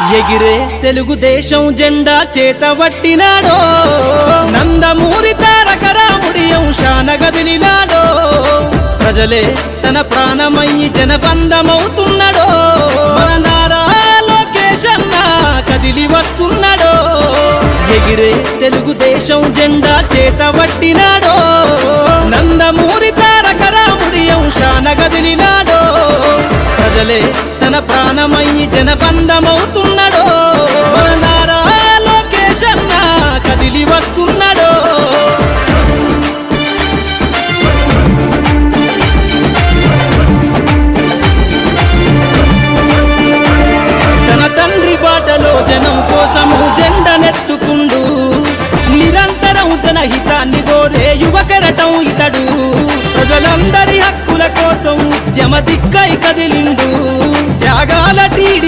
ఎగిరే తెలుగుదేశం జెండా చేతబట్టినాడో, నందమూరి తారక రాముడి అంశాన గదిలినాడో, ప్రజలే తన ప్రాణమయ్యి జనబంధమవుతున్నాడో, మన నారా లోకేష్ అన్న కదిలి వస్తున్నాడో. ఎగిరే తెలుగుదేశం జెండా చేతబట్టినాడో, నందమూరి తారక రాముడి అంశాన గదిలినాడో, ప్రజలే తన ప్రాణమయ్యి జనబంధమవుతున్నాడో, మన నారా లోకేష్ అన్న కదిలి వస్తున్నాడో. తన తండ్రి బాటలో జనం కోసము జెండనెత్తుకుండు, నిరంతరం జనహితాన్ని కోరే యువకెరటం ఇతడు, ప్రజలందరి హక్కుల కోసం ఉద్యమ దిక్కై కదిలిండు, త్యాగాల టీడీ